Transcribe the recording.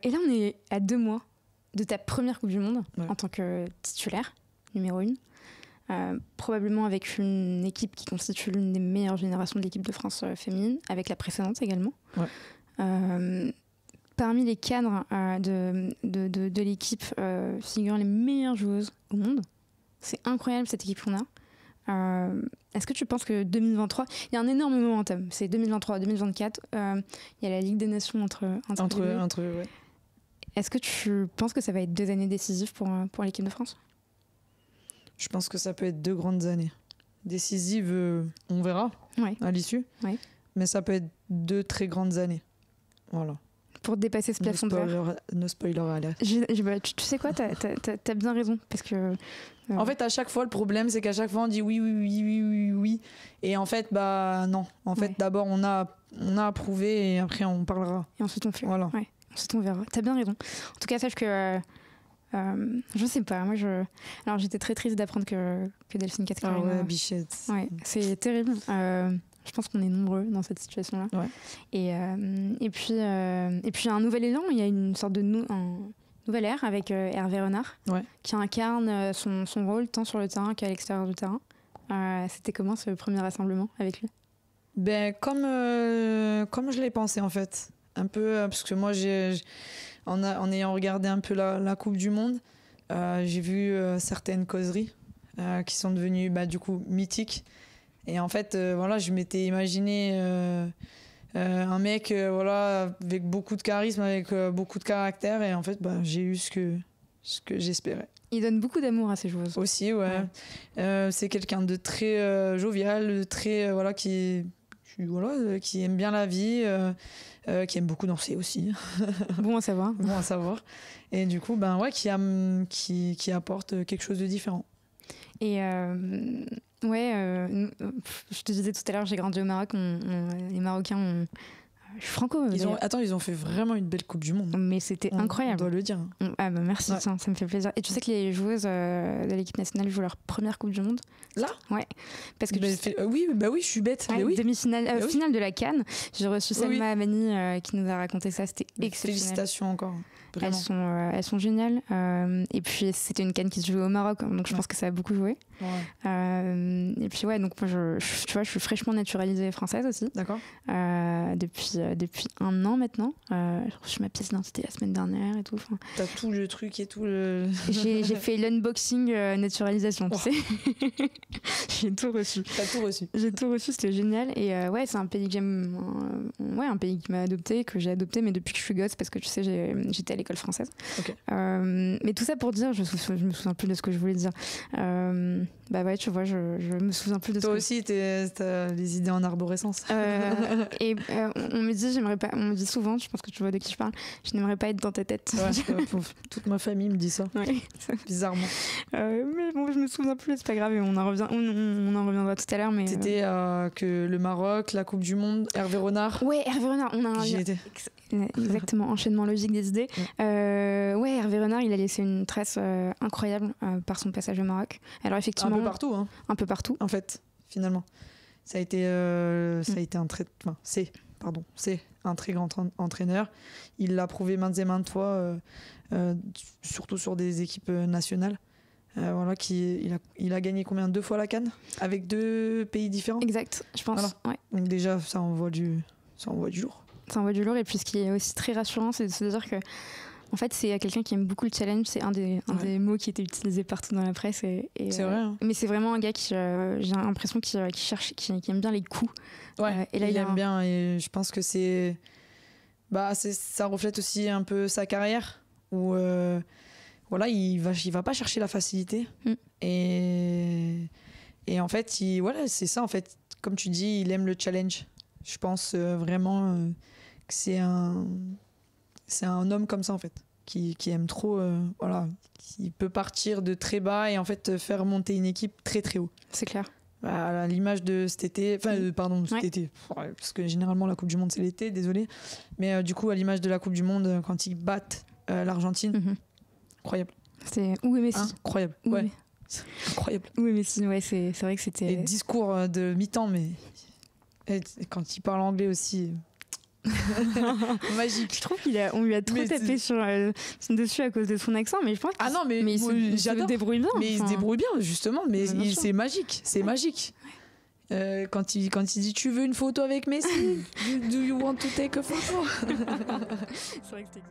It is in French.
Et là, on est à 2 mois de ta première Coupe du Monde en tant que titulaire, numéro 1. Probablement avec une équipe qui constitue l'une des meilleures générations de l'équipe de France féminine, avec la précédente également. Parmi les cadres de l'équipe figurent les meilleures joueuses au monde. C'est incroyable cette équipe qu'on a. Est-ce que tu penses que 2023, il y a un énorme momentum, c'est 2023-2024, il y a la Ligue des Nations entre ouais. Est-ce que tu penses que ça va être 2 années décisives pour l'équipe de France ? Je pense que ça peut être 2 grandes années. Décisives, on verra à l'issue. Ouais. Mais ça peut être 2 très grandes années. Voilà. Pour dépasser ce plafond de verre. No spoiler alert. Tu sais quoi, t'as bien raison. Parce que, En fait, à chaque fois, le problème, c'est qu'à chaque fois, on dit oui. Et en fait, non. En fait, d'abord, on a approuvé et après, on parlera. Et ensuite, on fait. Voilà. Ouais. Ensuite, on verra. T'as bien raison. En tout cas, sache que... je sais pas, moi alors j'étais très triste d'apprendre que Delphine Catherine. Ah ouais, bichette. Ouais, c'est terrible. Je pense qu'on est nombreux dans cette situation-là. Ouais. Et puis un nouvel élan, il y a une sorte de nouvelle ère avec Hervé Renard qui incarne son rôle tant sur le terrain qu'à l'extérieur du terrain. C'était comment ce premier rassemblement avec lui ? Comme je l'ai pensé en fait. Un peu, parce que moi, en ayant regardé un peu la Coupe du Monde, j'ai vu certaines causeries qui sont devenues du coup mythiques. Et en fait, je m'étais imaginé un mec avec beaucoup de charisme, avec beaucoup de caractère. Et en fait, j'ai eu ce que j'espérais. Il donne beaucoup d'amour à ses joueuses. Aussi, ouais. C'est quelqu'un de très jovial, de très, qui aime bien la vie, qui aime beaucoup danser aussi. Bon à savoir. Bon à savoir. Et du coup, qui apporte quelque chose de différent. Et je te disais tout à l'heure, j'ai grandi au Maroc. Les Marocains je suis franco. Ils ont fait vraiment une belle Coupe du Monde. Mais c'était incroyable. On doit le dire. Merci, ça me fait plaisir. Et tu sais que les joueuses de l'équipe nationale jouent leur première Coupe du Monde. Là ? Ouais. Parce que oui, je suis bête. Demi-finale, finale de la CAN. J'ai reçu Selma Amani qui nous a raconté ça. C'était exceptionnel. Félicitations encore. Elles sont géniales. Et puis c'était une CAN qui se jouait au Maroc, donc je pense que ça a beaucoup joué. Et puis donc moi, tu vois, je suis fraîchement naturalisée française aussi. D'accord. Depuis 1 an maintenant. J'ai reçu ma pièce d'identité la semaine dernière et tout. T'as tout le truc et tout J'ai fait l'unboxing naturalisation, tu sais. J'ai tout reçu. T'as tout reçu. J'ai tout reçu, c'était génial. Et c'est un pays que j'aime. Un pays qui m'a adopté, que j'ai adopté, mais depuis que je suis gosse, parce que tu sais, j'étais à l'école française. Okay. Mais tout ça pour dire, je me souviens plus de ce que je voulais dire. Tu vois, je me souviens plus de Toi aussi, t'as les idées en arborescence. On me dit souvent, je pense que tu vois de qui je parle, je n'aimerais pas être dans ta tête. Ouais, toute ma famille me dit ça. Ouais. Bizarrement. Mais bon, je me souviens plus, c'est pas grave, on en reviendra tout à l'heure. Mais c'était que le Maroc, la Coupe du Monde, Hervé Renard. Ouais, Hervé Renard, on a un lien. Exactement, enchaînement logique des idées. Hervé Renard, il a laissé une trace incroyable par son passage au Maroc. Alors effectivement, un peu partout, hein. Un peu partout. En fait, finalement, ça a été c'est un très grand entraîneur. Il l'a prouvé maintes et maintes fois, surtout sur des équipes nationales. Il a gagné combien 2 fois la CAN avec 2 pays différents. Exact, je pense. Voilà. Ouais. Donc déjà, ça envoie du lourd. Ça envoie du lourd, et puis ce qui est aussi très rassurant, c'est de se dire que en fait, c'est quelqu'un qui aime beaucoup le challenge. C'est un des mots qui était utilisé partout dans la presse. C'est vrai. Hein. Mais c'est vraiment un gars qui, j'ai l'impression, qui aime bien les coups. Ouais, et là, il aime bien. Et je pense que ça reflète aussi un peu sa carrière. Où il va pas chercher la facilité. Et en fait, c'est ça. En fait, comme tu dis, il aime le challenge. Je pense vraiment que c'est un homme comme ça, en fait, qui aime trop, qui peut partir de très bas et en fait faire monter une équipe très très haut. C'est clair. À l'image de cet été, cet été, parce que généralement la Coupe du Monde c'est l'été, désolé, mais du coup à l'image de la Coupe du Monde quand ils battent l'Argentine, incroyable. Où est Messi ? Incroyable. Ouais. Incroyable. Où est Messi ? Ouais, c'est vrai que c'était. Et discours de mi-temps, mais et quand il parle anglais aussi. Magique. Je trouve qu'on lui a trop tapé sur dessus à cause de son accent, mais je pense ah non, mais il se débrouille bien. Mais il se débrouille bien, justement, mais c'est magique, c'est magique. Quand il dit tu veux une photo avec Messi, do you want to take a photo? C'est vrai que c'était